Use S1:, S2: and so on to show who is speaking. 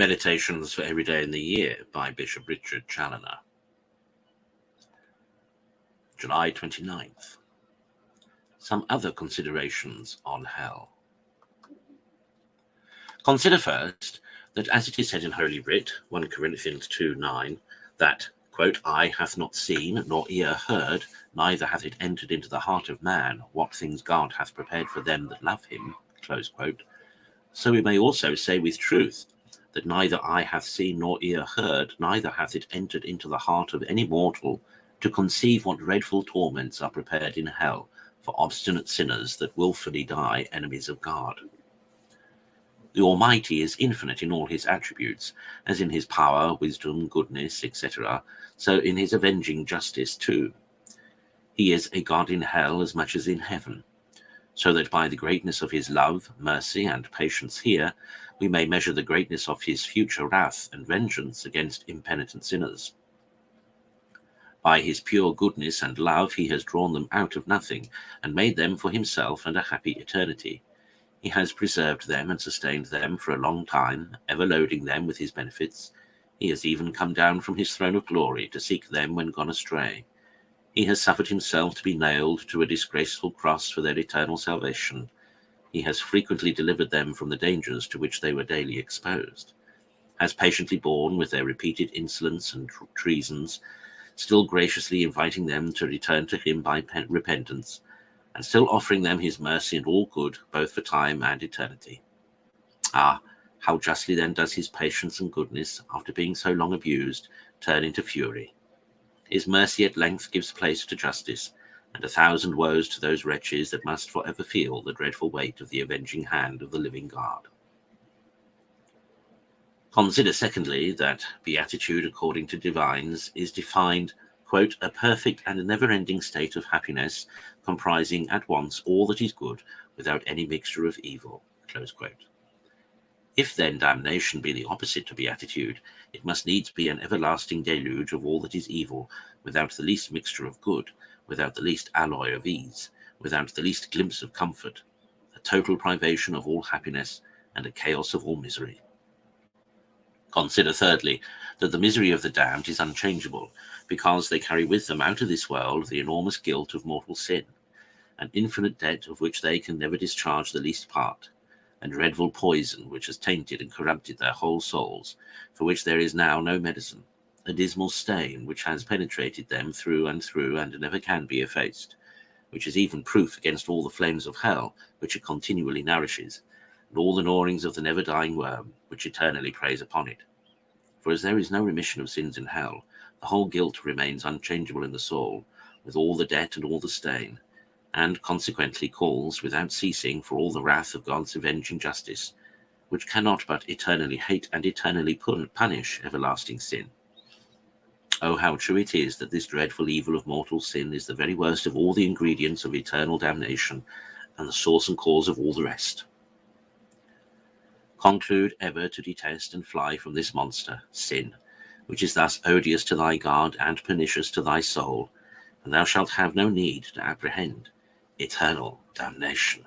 S1: Meditations for Every Day in the Year by Bishop Richard Challoner. July 29th. Some other considerations on hell. Consider first that, as it is said in Holy Writ, 1 Corinthians 2:9, that, quote, "Eye hath not seen, nor ear heard, neither hath it entered into the heart of man, what things God hath prepared for them that love him," close quote. So we may also say with truth that neither eye hath seen nor ear heard, neither hath it entered into the heart of any mortal to conceive what dreadful torments are prepared in hell for obstinate sinners that wilfully die enemies of God. The Almighty is infinite in all his attributes, as in his power, wisdom, goodness, etc., so in his avenging justice too. He is a God in hell as much as in heaven, so that by the greatness of his love, mercy, and patience here, we may measure the greatness of his future wrath and vengeance against impenitent sinners. By his pure goodness and love he has drawn them out of nothing, and made them for himself and a happy eternity. He has preserved them and sustained them for a long time, ever loading them with his benefits. He has even come down from his throne of glory to seek them when gone astray. He has suffered himself to be nailed to a disgraceful cross for their eternal salvation. He has frequently delivered them from the dangers to which they were daily exposed, has patiently borne with their repeated insolence and treasons, still graciously inviting them to return to him by repentance, and still offering them his mercy and all good, both for time and eternity. Ah, how justly then does his patience and goodness, after being so long abused, turn into fury. His mercy at length gives place to justice, and 1,000 woes to those wretches that must forever feel the dreadful weight of the avenging hand of the living God. Consider, secondly, that beatitude, according to divines, is defined, quote, "a perfect and never-ending state of happiness, comprising at once all that is good, without any mixture of evil," close quote. If then damnation be the opposite to beatitude, it must needs be an everlasting deluge of all that is evil, without the least mixture of good, without the least alloy of ease, without the least glimpse of comfort, a total privation of all happiness, and a chaos of all misery. Consider, thirdly, that the misery of the damned is unchangeable, because they carry with them out of this world the enormous guilt of mortal sin, an infinite debt of which they can never discharge the least part, and dreadful poison which has tainted and corrupted their whole souls, for which there is now no medicine, a dismal stain which has penetrated them through and never can be effaced, which is even proof against all the flames of hell which it continually nourishes, and all the gnawings of the never-dying worm which eternally preys upon it. For as there is no remission of sins in hell, the whole guilt remains unchangeable in the soul, with all the debt and all the stain, and consequently calls without ceasing for all the wrath of God's avenging justice, which cannot but eternally hate and eternally punish everlasting sin. Oh, how true it is that this dreadful evil of mortal sin is the very worst of all the ingredients of eternal damnation, and the source and cause of all the rest. Conclude ever to detest and fly from this monster, sin, which is thus odious to thy God and pernicious to thy soul, and thou shalt have no need to apprehend eternal damnation.